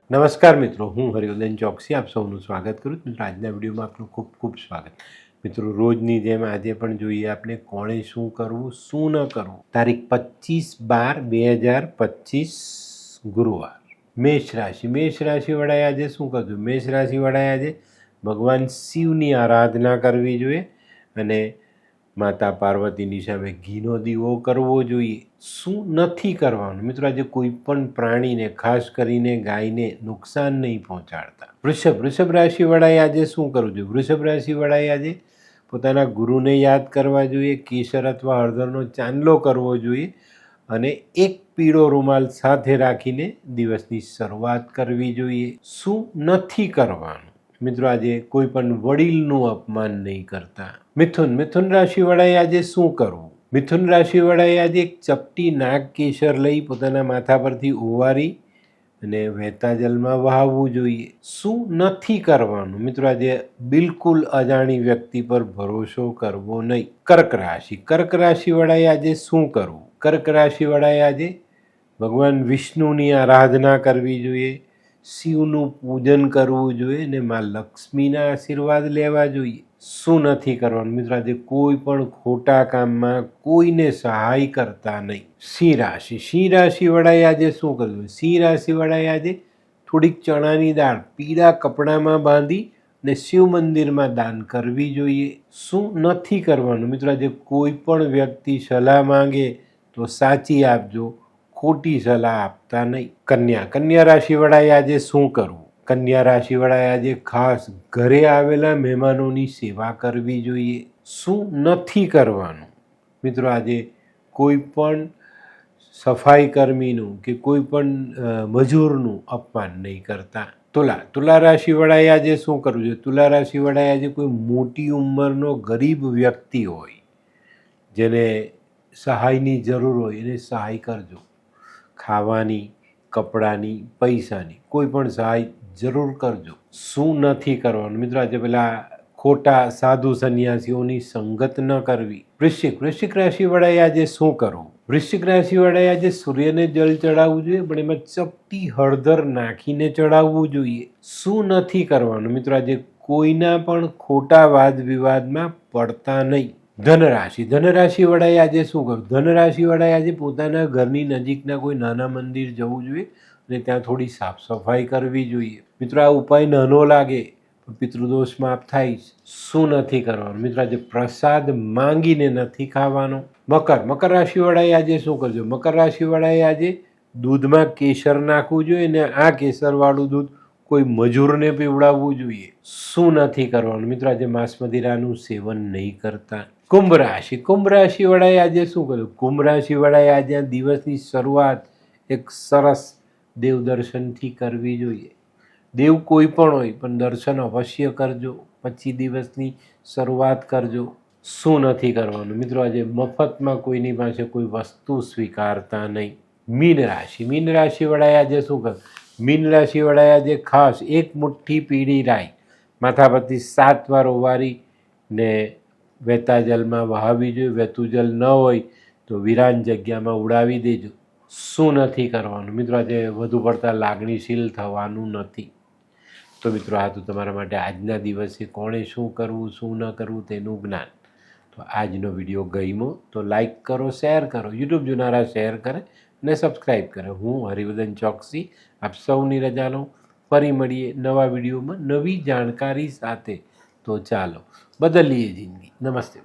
નમસ્કાર મિત્રો, હું હરિવર્ધન ચોકસી આપ સૌનું સ્વાગત કરું છું. મિત્રો, આજના વિડીયોમાં આપનું ખૂબ ખૂબ સ્વાગત. મિત્રો, રોજની જેમ આજે પણ જોઈએ આપણે કોણે શું કરવું શું ન કરવું. તારીખ 25/12/2025 ગુરુવાર. મેષ રાશિવાળાએ આજે શું કરવું? મેષ રાશિવાળાએ આજે ભગવાન શિવની આરાધના કરવી જોઈએ અને માતા પાર્વતીની સામે ઘીનો દીવો કરવો જોઈએ. શું નથી કરવાનું? મિત્રો, આજે કોઈ પણ પ્રાણીને, ખાસ કરીને ગાયને નુકસાન નહીં પહોંચાડતા. વૃષભ રાશિવાળાએ આજે શું કરવું જોઈએ? વૃષભ રાશિવાળાએ આજે પોતાના ગુરુને યાદ કરવા જોઈએ, કેસર અથવા હળદરનો ચાંદલો કરવો જોઈએ અને એક પીળો રૂમાલ સાથે રાખીને દિવસની શરૂઆત કરવી જોઈએ. શું નથી કરવાનું? મિત્રો, આજે કોઈ પણ વડીલનું અપમાન નહીં કરતા. મિથુન રાશિવાળાએ આજે શું કરવું? મિથુન રાશિવાળાએ આજે એક ચપટી નાગ કેસર લઈ પોતાના માથા પરથી ઓવારી અને વહેતા જલમાં વહાવવું જોઈએ. શું નથી કરવાનું? મિત્રો, આજે બિલકુલ અજાણી વ્યક્તિ પર ભરોસો કરવો નહીં. કર્ક રાશિવાળાએ આજે શું કરવું? કર્ક રાશિવાળાએ આજે ભગવાન વિષ્ણુની આરાધના કરવી જોઈએ, શિવનું પૂજન કરવું જોઈએ અને મા લક્ષ્મીના આશીર્વાદ લેવા જોઈએ. શું નથી કરવાનું? મિત્રો, આજે કોઈ પણ ખોટા કામમાં કોઈને સહાય કરતા નહીં. સિંહ રાશિવાળાએ આજે શું કરવું? સિંહ રાશિવાળાએ આજે થોડીક ચણાની દાળ પીળા કપડામાં બાંધી અને શિવ મંદિરમાં દાન કરવી જોઈએ. શું નથી કરવાનું? મિત્રો, આજે કોઈ પણ વ્યક્તિ સલાહ માંગે તો સાચી આપજો, ખોટી સલાહ આપતા નહીં. કન્યા રાશિવાળાએ આજે શું કરવું? કન્યા રાશિવાળાએ આજે ખાસ ઘરે આવેલા મહેમાનોની સેવા કરવી જોઈએ. શું નથી કરવાનું? મિત્રો, આજે કોઈ પણ સફાઈ કર્મીનું કે કોઈ પણ મજૂરનું અપમાન નહીં કરતા. તુલા રાશિવાળાએ આજે શું કરવું જોઈએ? તુલા રાશિવાળાએ આજે કોઈ મોટી ઉંમરનો ગરીબ વ્યક્તિ હોય, જેને સહાયની જરૂર હોય, એને સહાય કરજો. ખાવાની, કપડાની, પૈસાની કોઈ પણ સહાય જરૂર કરજો. શું નથી કરવાનું? મિત્રો, આજે પેલા ખોટા સાધુ સંન્યાસીઓની સંગત ન કરવી. વૃશ્ચિક રાશિવાળાએ આજે શું કરવું? વૃશ્ચિક રાશિવાળાએ આજે સૂર્યને જલ ચડાવવું જોઈએ, પણ એમાં ચપટી હળદર નાખીને ચડાવવું જોઈએ. શું નથી કરવાનું? મિત્રો, આજે કોઈના પણ ખોટા વાદ વિવાદમાં પડતા નહીં. ધનરાશિવાળાએ આજે શું કરવું? ધનરાશિવાળાએ આજે પોતાના ઘરની નજીકના કોઈ નાના મંદિર જવું જોઈએ અને ત્યાં થોડી સાફ સફાઈ કરવી જોઈએ. મિત્રો, આ ઉપાય નાનો લાગે પણ પિતૃદોષ માફ થાય. શું નથી કરવાનું? મિત્રો, આજે પ્રસાદ માંગીને નથી ખાવાનો. મકર રાશિવાળાએ આજે શું કરજો? મકર રાશિવાળાએ આજે દૂધમાં કેસર નાખવું જોઈએ અને આ કેસરવાળું દૂધ કોઈ મજૂરને પીવડાવવું જોઈએ. શું નથી કરવાનું? મિત્રો, આજે માંસ મદિરાનું સેવન નહીં કરતા. કુંભ રાશિવાળાએ આજે શું કર્યું? કુંભ રાશિવાળાએ આજે દિવસની શરૂઆત એક સરસ દેવ દર્શનથી કરવી જોઈએ. દેવ કોઈ પણ હોય પણ દર્શન અવશ્ય કરજો, પછી દિવસની શરૂઆત કરજો. શું નથી કરવાનું? મિત્રો, આજે મફતમાં કોઈની પાસે કોઈ વસ્તુ સ્વીકારતા નહીં. મીન રાશિવાળાએ આજે શું કર્યું? મીન રાશિવાળાએ આજે ખાસ એક મુઠ્ઠી પીળી રાઈ માથા પરથી 7 વાર ઓવારી ને વહેતા જલમાં વહાવી જોઈએ. વહેતું જલ ન હોય તો વિરાન જગ્યામાં ઉડાવી દેજો. શું નથી કરવાનું? મિત્રો, આજે વધુ પડતા લાગણીશીલ થવાનું નથી. તો મિત્રો, આ તો તમારા માટે આજના દિવસે કોણે શું કરવું શું ન કરવું તેનું જ્ઞાન. તો આજનો વિડીયો ગમ્યો તો લાઈક કરો, શેર કરો, યુટ્યુબ જોનારા શેર કરે અને સબસ્ક્રાઈબ કરે. હું હરિવર્ધન ચોકસી આપ સૌની રજા લઉં. ફરી મળીએ નવા વિડીયોમાં નવી જાણકારી સાથે. તો ચાલો બદલીએ જિંદગી. નમસ્તે.